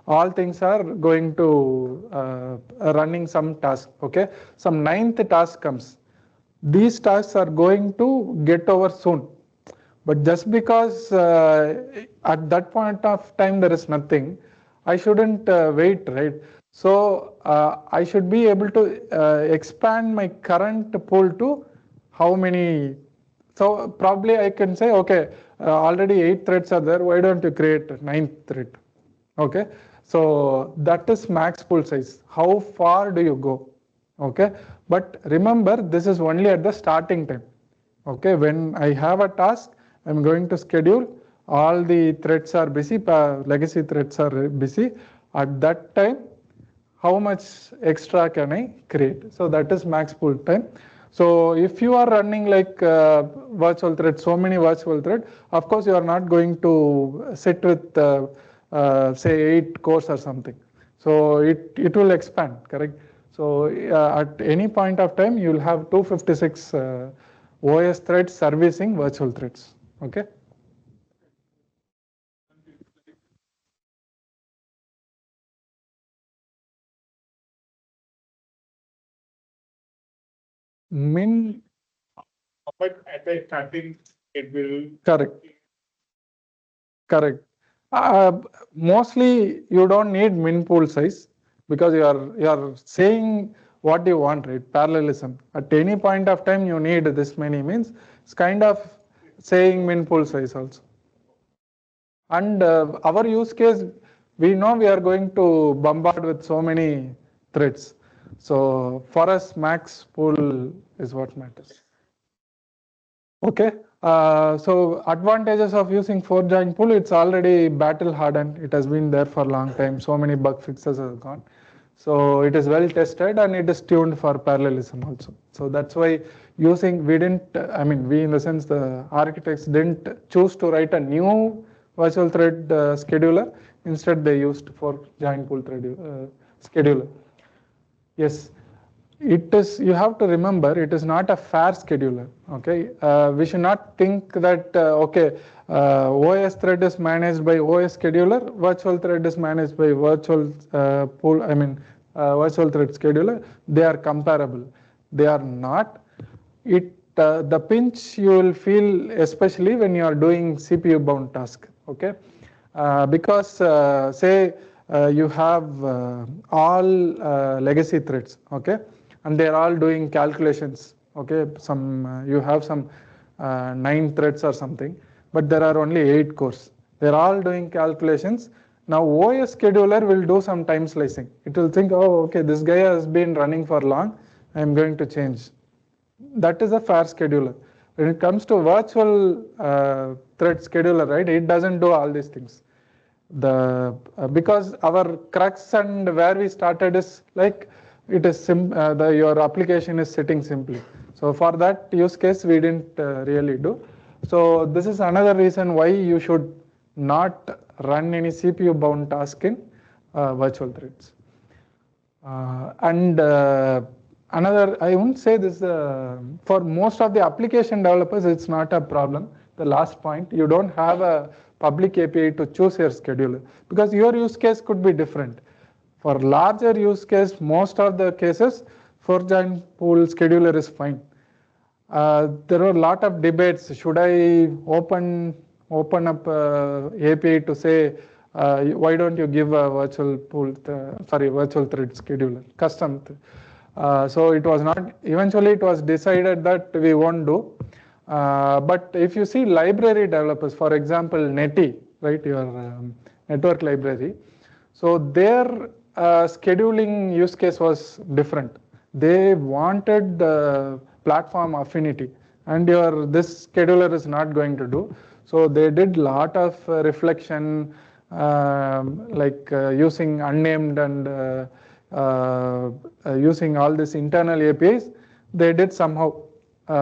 A: all things are going to running some task, okay. Some 9th task comes. These tasks are going to get over soon, but just because at that point of time there is nothing, I shouldn't wait, right? So I should be able to expand my current pool to how many So probably I can say, okay, already 8 threads are there. Why don't you create a 9th thread? Okay. So that is max pool size. How far do you go? Okay. But remember, this is only at the starting time. Okay. When I have a task, I'm going to schedule. All the threads are busy. Legacy threads are busy. At that time, how much extra can I create? So that is max pool time. So if you are running like virtual thread, so many virtual thread, of course you are not going to sit with say 8 cores or something. So it will expand, correct? So at any point of time, you will have 256 OS threads servicing virtual threads. Okay. Min.
E: But at the starting, it will.
A: Correct. Correct. Mostly you don't need min pool size because you are saying what you want, right? Parallelism. At any point of time you need this many means it's kind of saying min pool size also. And our use case, we know we are going to bombard with so many threads. So for us, max pool is what matters. Okay. So advantages of using 4-join pool, it's already battle hardened. It has been there for a long time. So many bug fixes have gone. So it is well tested and it is tuned for parallelism also. So that's why using, we in the sense the architects didn't choose to write a new virtual thread scheduler. Instead they used 4-join pool thread scheduler. Yes. It is, you have to remember, it is not a fair scheduler. Okay, we should not think that OS thread is managed by OS scheduler, virtual thread is managed by virtual pool. Virtual thread scheduler. They are comparable. They are not. The pinch you will feel especially when you are doing CPU bound task. Okay, because say you have all legacy threads. Okay. And they are all doing calculations. Okay, you have some 9 threads or something, but there are only 8 cores. They are all doing calculations. Now OS scheduler will do some time slicing. It will think, oh, okay, this guy has been running for long. I am going to change. That is a fair scheduler. When it comes to virtual thread scheduler, right? It doesn't do all these things. Because our crux and where we started is like, it is your application is sitting simply. So for that use case, we didn't really do. So this is another reason why you should not run any CPU bound task in virtual threads. Another, I won't say this, for most of the application developers, it's not a problem. The last point, you don't have a public API to choose your scheduler because your use case could be different. For larger use case, most of the cases, 4-join pool scheduler is fine. There are a lot of debates. Should I open up API to say, why don't you give a virtual thread scheduler, custom? So it was not, eventually it was decided that we won't do. But if you see library developers, for example, Netty, right, your network library, so their scheduling use case was different. They wanted platform affinity, and this scheduler is not going to do. So they did lot of reflection, using unnamed and using all these internal APIs. They did somehow.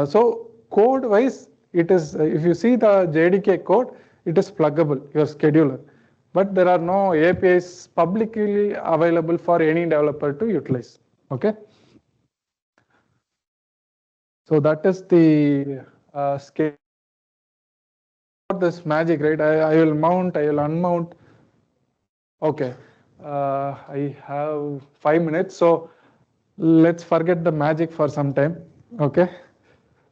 A: So code wise, it is, if you see the JDK code, it is pluggable, your scheduler. But there are no APIs publicly available for any developer to utilize. Okay. So that is the scale. This magic, right? I will mount, I will unmount. Okay. I have 5 minutes, so let's forget the magic for some time. Okay.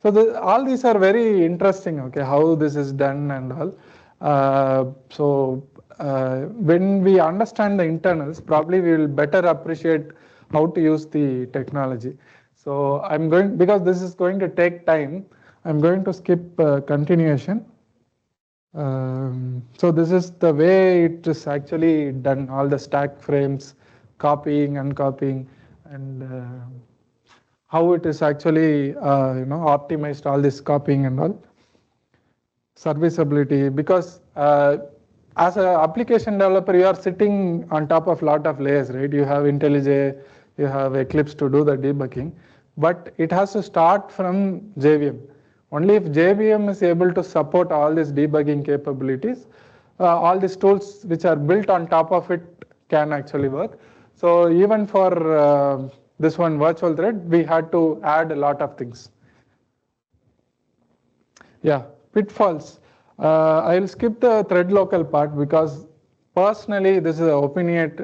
A: So all these are very interesting. Okay, how this is done and all. When we understand the internals, probably we will better appreciate how to use the technology. So I'm going, because this is going to take time, I'm going to skip continuation. So this is the way it is actually done, all the stack frames, copying, uncopying, and how it is actually optimized, all this copying and all. Serviceability, because as an application developer, you are sitting on top of lot of layers, right? You have IntelliJ, you have Eclipse to do the debugging, but it has to start from JVM. Only if JVM is able to support all these debugging capabilities, all these tools which are built on top of it can actually work. So even for this one virtual thread, we had to add a lot of things. Yeah, pitfalls. I'll skip the thread local part because personally, this is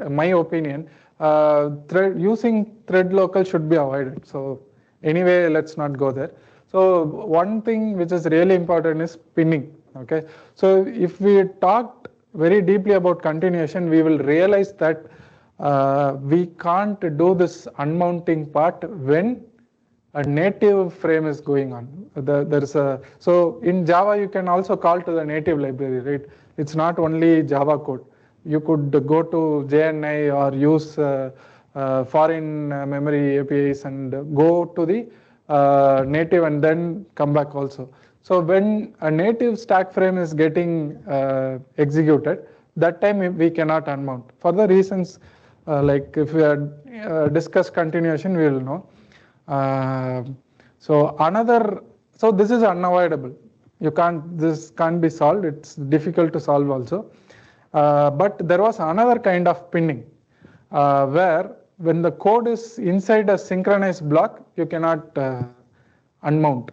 A: my opinion. Using thread local should be avoided. So anyway, let's not go there. So one thing which is really important is pinning. Okay. So if we talked very deeply about continuation, we will realize that we can't do this unmounting part when a native frame is going on. So in Java, you can also call to the native library, right? It's not only Java code. You could go to JNI or use foreign memory APIs and go to the native and then come back also. So when a native stack frame is getting executed, that time we cannot unmount. For the reasons like if we discuss continuation, we will know. So this is unavoidable. This can't be solved. It's difficult to solve also. But there was another kind of pinning where when the code is inside a synchronized block, you cannot unmount.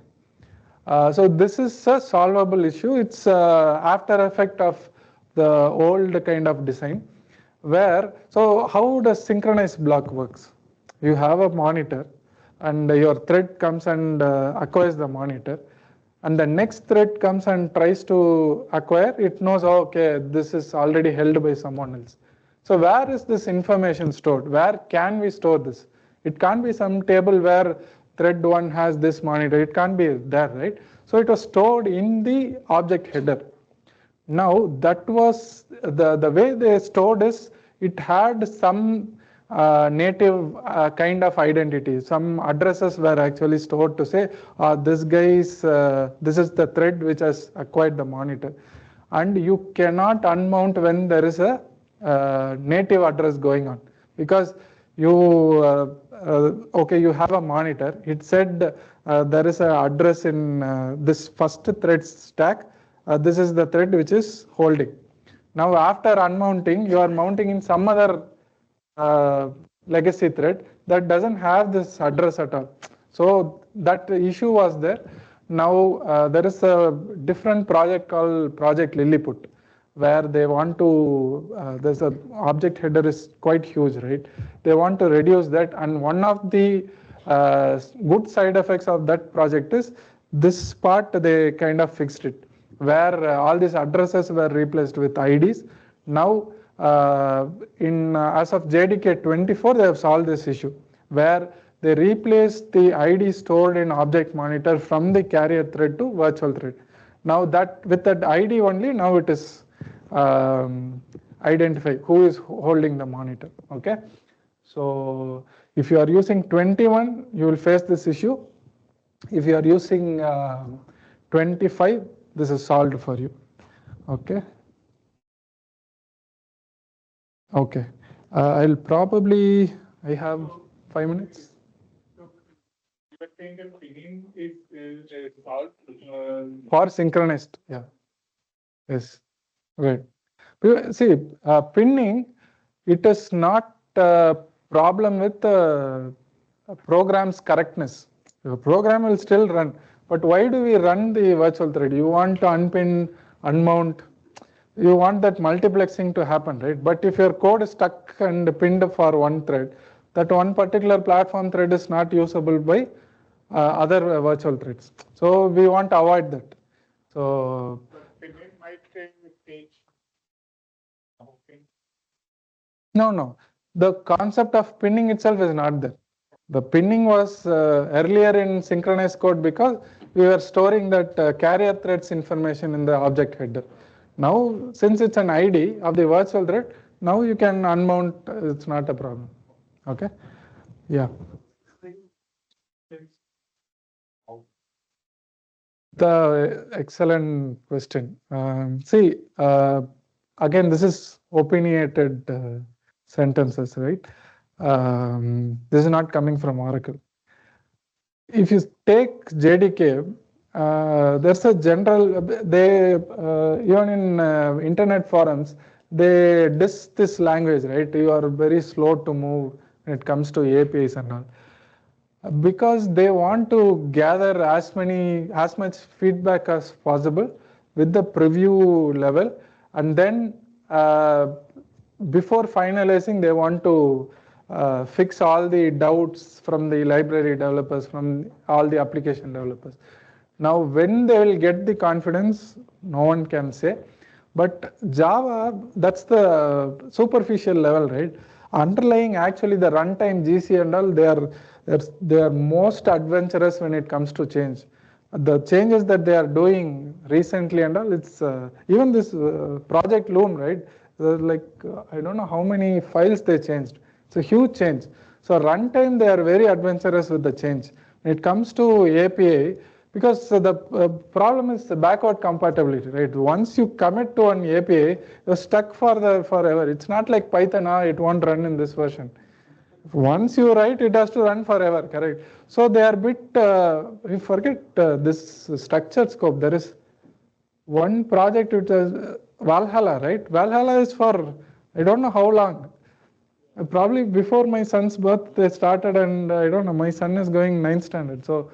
A: So this is a solvable issue. It's after effect of the old kind of design so how does synchronized block works? You have a monitor and your thread comes and acquires the monitor, and the next thread comes and tries to acquire. It knows, oh, okay, this is already held by someone else. So where is this information stored? Where can we store this? It can't be some table where thread 1 has this monitor. It can't be there, right? So it was stored in the object header. Now that was the way they stored is it had some native kind of identity. Some addresses were actually stored to say this is the thread which has acquired the monitor, and you cannot unmount when there is a native address going on, because you you have a monitor. It said there is an address in this first thread stack. This is the thread which is holding. Now after unmounting, you are mounting in some other legacy thread that doesn't have this address at all. So that issue was there. Now there is a different project called Project Lilliput, where they want to, there's a object header is quite huge, right? They want to reduce that, and one of the good side effects of that project is this part they kind of fixed it, where all these addresses were replaced with IDs. Now as of JDK 24, they have solved this issue, where they replaced the ID stored in object monitor from the carrier thread to virtual thread. Now that with that ID only, now it is identify who is holding the monitor. Okay, so if you are using 21, you will face this issue. If you are using 25, this is solved for you. Okay. Okay. I'll probably, I have 5 minutes.
E: You were saying that pinning is solved
A: for synchronized. Yeah. Yes. Right. See, pinning, it is not a problem with the program's correctness. The program will still run. But why do we run the virtual thread? You want to unpin, unmount. You want that multiplexing to happen, right? But if your code is stuck and pinned for one thread, that one particular platform thread is not usable by other virtual threads. So we want to avoid that. So
E: pinning might change. Okay.
A: No. The concept of pinning itself is not there. The pinning was earlier in synchronized code because we were storing that carrier threads information in the object header. Now, since it's an ID of the virtual thread, now you can unmount, it's not a problem. Okay? Yeah. The excellent question. See, again, this is opinionated sentences, right? This is not coming from Oracle. If you take JDK, there's a general, they, even in internet forums, they diss this language, right? You are very slow to move when it comes to APIs and all. Because they want to gather as much feedback as possible with the preview level, and then before finalizing, they want to fix all the doubts from the library developers, from all the application developers. Now, when they will get the confidence, no one can say. But Java, that's the superficial level, right? Underlying, actually, the runtime GC and all, they are most adventurous when it comes to change. The changes that they are doing recently and all, it's even this project Loom, right? I don't know how many files they changed. It's a huge change. So runtime, they are very adventurous with the change. When it comes to API, because the problem is the backward compatibility, right? Once you commit to an API, you're stuck forever. It's not like Python, it won't run in this version. Once you write, it has to run forever, correct? So they are bit, we forget this structured scope. There is one project which is Valhalla, right? Valhalla is for, I don't know how long. Probably before my son's birth, they started, and I don't know, my son is going 9th standard. So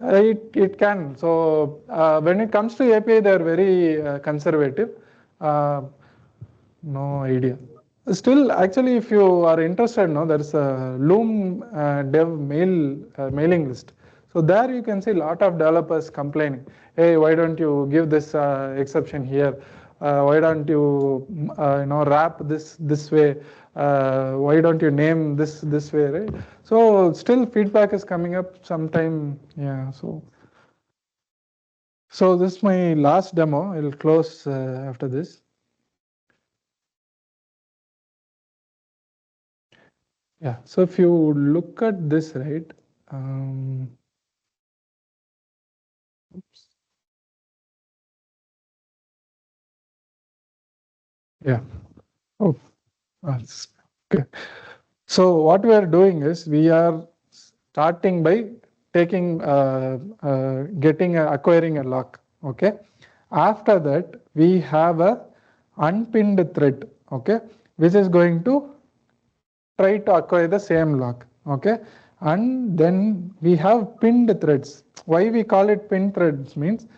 A: it can. So when it comes to API, they are very conservative. No idea. Still, actually, if you are interested, there's a Loom dev mailing list. So there you can see a lot of developers complaining. Hey, why don't you give this exception here? Why don't you wrap this way? Why don't you name this way, right? So still feedback is coming up sometime. Yeah. So this is my last demo. I'll close after this. Yeah, so if you look at this, right, oops. Yeah, oh, that's okay. So what we are doing is we are starting by taking, acquiring a lock, okay? After that, we have a unpinned thread, okay, which is going to try to acquire the same lock, okay? And then we have pinned threads. Why we call it pinned threads means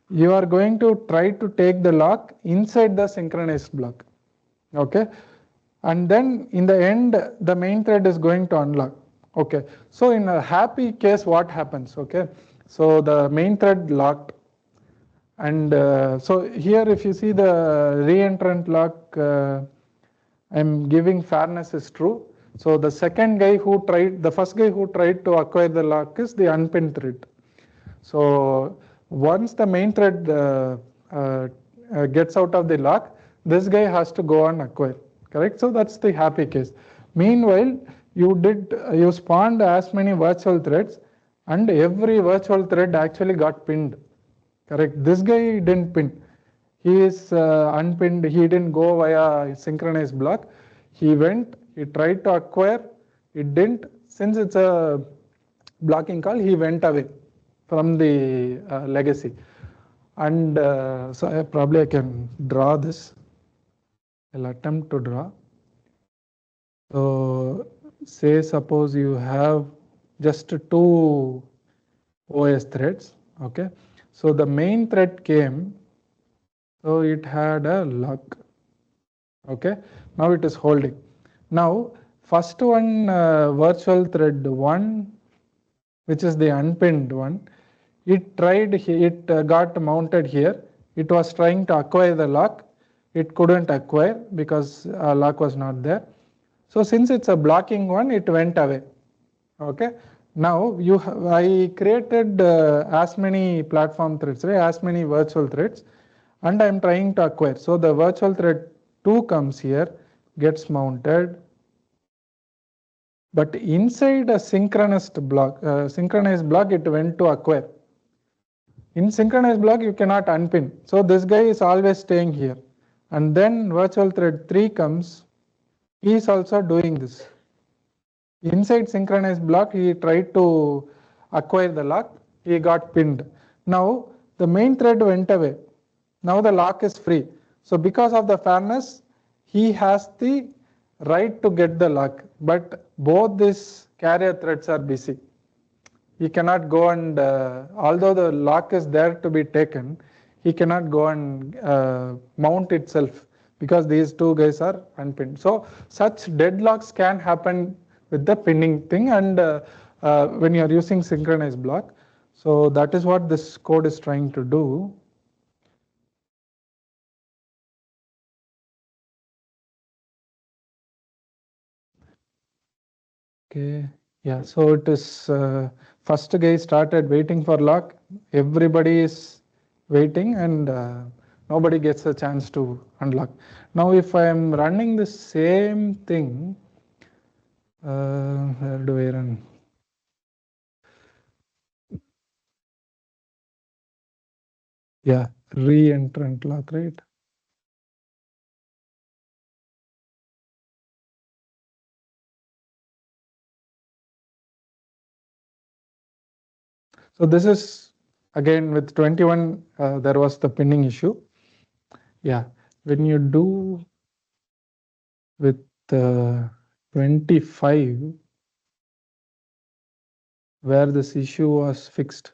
A: you are going to try to take the lock inside the synchronized block, okay? And then in the end, the main thread is going to unlock, okay? So in a happy case, what happens, okay? So the main thread locked. And so here, if you see the reentrant lock, I'm giving fairness is true. So the first guy who tried to acquire the lock is the unpinned thread. So once the main thread gets out of the lock, this guy has to go and acquire, correct? So that's the happy case. Meanwhile, you spawned as many virtual threads, and every virtual thread actually got pinned, correct? This guy didn't pin. He is unpinned. He didn't go via synchronized block. He tried to acquire. It didn't. Since it's a blocking call, he went away from the legacy. And so probably I can draw this. I'll attempt to draw. So say suppose you have just 2 OS threads, okay? So the main thread came, so it had a lock, okay? Now it is holding. Now first one, virtual thread 1, which is the unpinned one, it got mounted here. It was trying to acquire the lock. It couldn't acquire because lock was not there. So since it's a blocking one, it went away, okay? Now I created as many platform threads, right? As many virtual threads, and I'm trying to acquire. So the virtual thread 2 comes here, gets mounted, but inside a synchronized block, it went to acquire. In synchronized block, you cannot unpin. So this guy is always staying here. And then virtual thread 3 comes, he is also doing this. Inside synchronized block, he tried to acquire the lock, he got pinned. Now the main thread went away. Now the lock is free. So because of the fairness, he has the right to get the lock. But both these carrier threads are busy. He cannot go and, although the lock is there to be taken, he cannot go and mount itself because these two guys are unpinned. So such deadlocks can happen with the pinning thing and when you are using synchronized block. So that is what this code is trying to do. Okay, yeah, so it is first guy started waiting for lock. Everybody is waiting and nobody gets a chance to unlock. Now if I am running the same thing, where do I run? Yeah, re-entrant lock, right? So this is again with 21, there was the pinning issue. Yeah, when you do with 25, where this issue was fixed.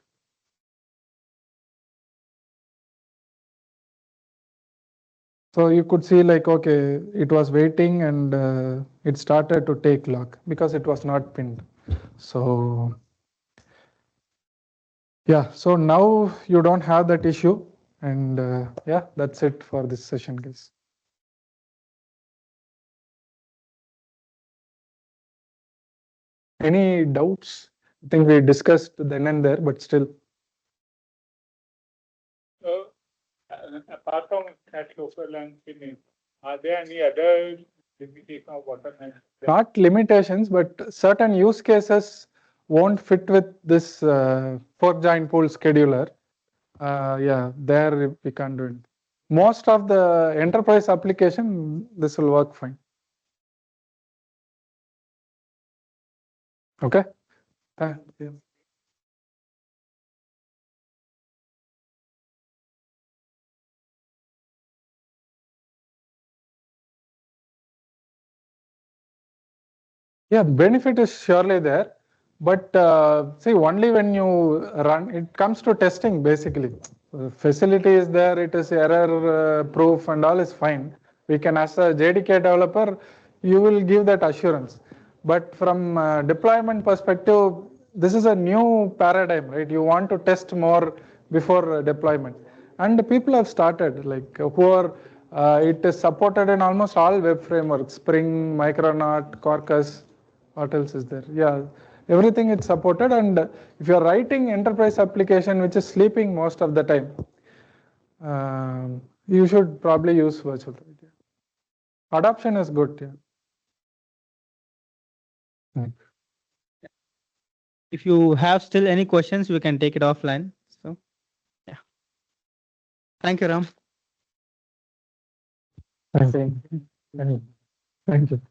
A: So you could see like, okay, it was waiting and it started to take lock because it was not pinned. So yeah, so now you don't have that issue. And yeah, that's it for this session, guys. Any doubts? I think we discussed then and there, but still.
E: Apart from cat local and pinning, are there any other limitation of bottleneck?
A: Not limitations, but certain use cases won't fit with this fork join pool scheduler. Yeah, there we can't do it. Most of the enterprise application, this will work fine. Okay. Thank you. Yeah, benefit is surely there, but see, only when you run, it comes to testing basically. Facility is there, it is error proof and all is fine. We can, as a JDK developer, you will give that assurance. But from deployment perspective, this is a new paradigm, right? You want to test more before deployment. And people have started, like who are, it is supported in almost all web frameworks, Spring, Micronaut, Quarkus. What else is there? Yeah, everything is supported. And if you're writing enterprise application which is sleeping most of the time, you should probably use virtual thread. Adoption is good. Yeah.
B: If you have still any questions, we can take it offline. So, yeah. Thank you, Ram.
A: Thank you. Thank you.